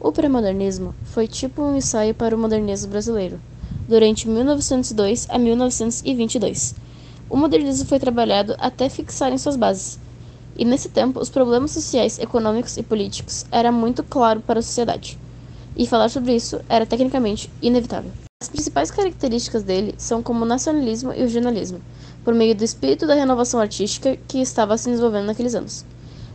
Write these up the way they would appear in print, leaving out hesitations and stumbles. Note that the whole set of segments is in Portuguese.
O pré-modernismo foi tipo um ensaio para o modernismo brasileiro, durante 1902 a 1922. O modernismo foi trabalhado até fixarem suas bases, e nesse tempo os problemas sociais, econômicos e políticos eram muito claros para a sociedade, e falar sobre isso era tecnicamente inevitável. As principais características dele são como o nacionalismo e o regionalismo, por meio do espírito da renovação artística que estava se desenvolvendo naqueles anos.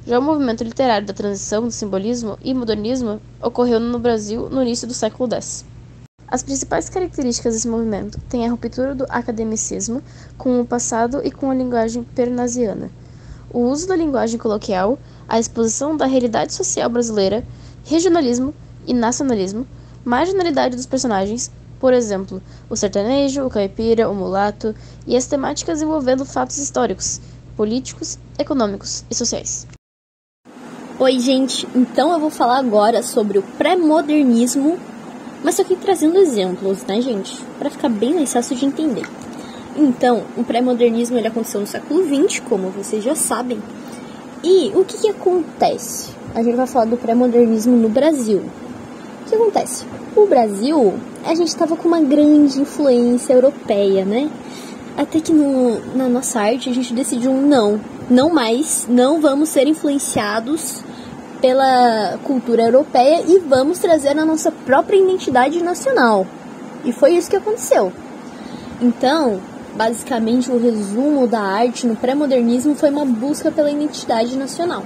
Já o movimento literário da transição do simbolismo e modernismo ocorreu no Brasil no início do século X. As principais características desse movimento têm a ruptura do academicismo com o passado e com a linguagem parnasiana, o uso da linguagem coloquial, a exposição da realidade social brasileira, regionalismo e nacionalismo, marginalidade dos personagens, por exemplo, o sertanejo, o caipira, o mulato, e as temáticas envolvendo fatos históricos, políticos, econômicos e sociais. Oi, gente! Então eu vou falar agora sobre o pré-modernismo, mas só que trazendo exemplos, né, gente? Para ficar bem mais fácil de entender. Então, o pré-modernismo ele aconteceu no século XX, como vocês já sabem. E o que acontece? A gente vai falar do pré-modernismo no Brasil. O que acontece? O Brasil, a gente estava com uma grande influência europeia, né? Até que na nossa arte a gente decidiu não mais, não vamos ser influenciados pela cultura europeia e vamos trazer a nossa própria identidade nacional. E foi isso que aconteceu. Então, basicamente, o resumo da arte no pré-modernismo foi uma busca pela identidade nacional.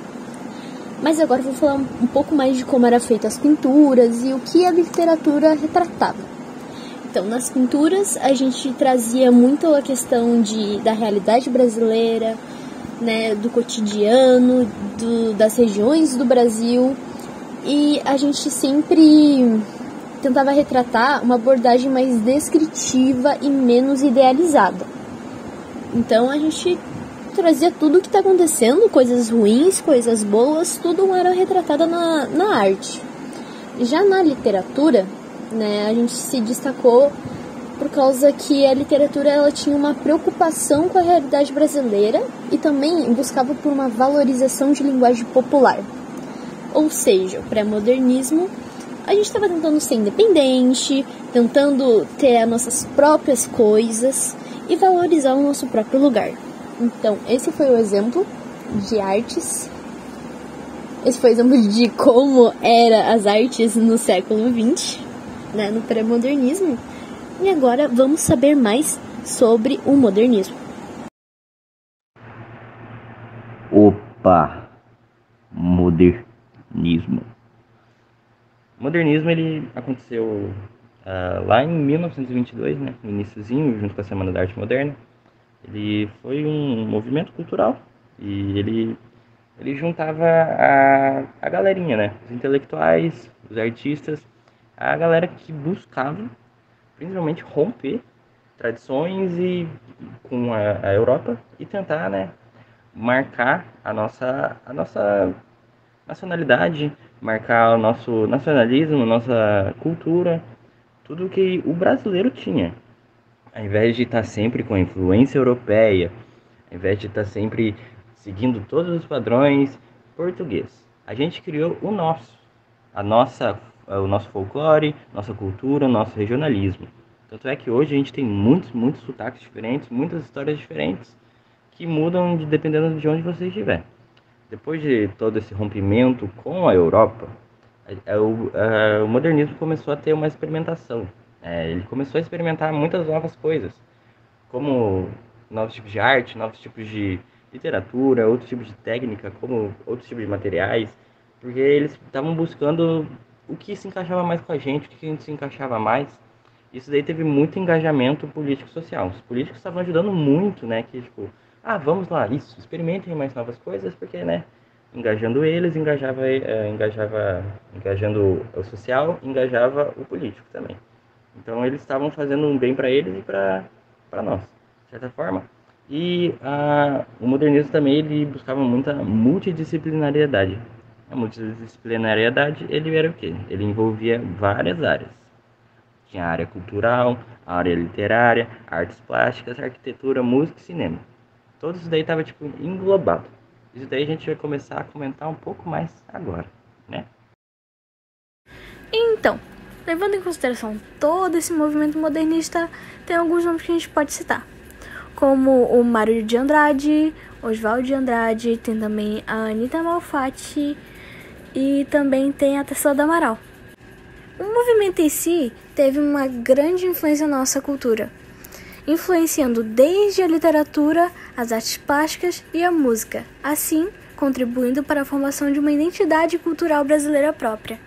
Mas agora eu vou falar um pouco mais de como eram feitas as pinturas e o que a literatura retratava. Então, nas pinturas, a gente trazia muito a questão da realidade brasileira, né, do cotidiano, das regiões do Brasil. E a gente sempre tentava retratar uma abordagem mais descritiva e menos idealizada. Então, a gente trazia tudo o que está acontecendo, coisas ruins, coisas boas, tudo era retratado na arte. Já na literatura, né, a gente se destacou por causa que a literatura ela tinha uma preocupação com a realidade brasileira e também buscava por uma valorização de linguagem popular. Ou seja, o pré-modernismo, a gente estava tentando ser independente, tentando ter as nossas próprias coisas e valorizar o nosso próprio lugar. Então, esse foi o exemplo de artes. Esse foi o exemplo de como eram as artes no século XX, né, no pré-modernismo. E agora vamos saber mais sobre o modernismo. Opa! Modernismo. O modernismo ele aconteceu lá em 1922, né, no iniciozinho, junto com a Semana da Arte Moderna. Ele foi um movimento cultural e ele juntava a galerinha, né, os intelectuais, os artistas, a galera que buscava principalmente romper tradições e com a Europa e tentar, né, marcar a nossa nacionalidade, marcar o nosso nacionalismo, nossa cultura, tudo que o brasileiro tinha. Ao invés de estar sempre com a influência europeia, ao invés de estar sempre seguindo todos os padrões portugueses, a gente criou o nosso folclore, nossa cultura, nosso regionalismo. Tanto é que hoje a gente tem muitos sotaques diferentes, muitas histórias diferentes, que mudam dependendo de onde você estiver. Depois de todo esse rompimento com a Europa, o modernismo começou a ter uma experimentação. Ele começou a experimentar muitas novas coisas, como novos tipos de arte, novos tipos de literatura, outros tipos de técnica, como outros tipos de materiais, porque eles estavam buscando o que se encaixava mais com a gente, o que a gente se encaixava mais. Isso daí teve muito engajamento político-social. Os políticos estavam ajudando muito, né, que tipo, vamos lá, isso, experimentem mais novas coisas, porque, né, engajando eles, engajando o social, engajava o político também. Então eles estavam fazendo um bem para eles e para nós, de certa forma. E o modernismo também ele buscava muita multidisciplinariedade. A multidisciplinariedade ele era o quê? Ele envolvia várias áreas. Tinha a área cultural, a área literária, artes plásticas, arquitetura, música e cinema. Tudo isso daí estava tipo englobado. Isso daí a gente vai começar a comentar um pouco mais agora, né? Então, levando em consideração todo esse movimento modernista, tem alguns nomes que a gente pode citar, como o Mário de Andrade, Oswaldo de Andrade, tem também a Anita Malfatti e também tem a Tarsila do Amaral. O movimento em si teve uma grande influência na nossa cultura, influenciando desde a literatura, as artes plásticas e a música, assim contribuindo para a formação de uma identidade cultural brasileira própria.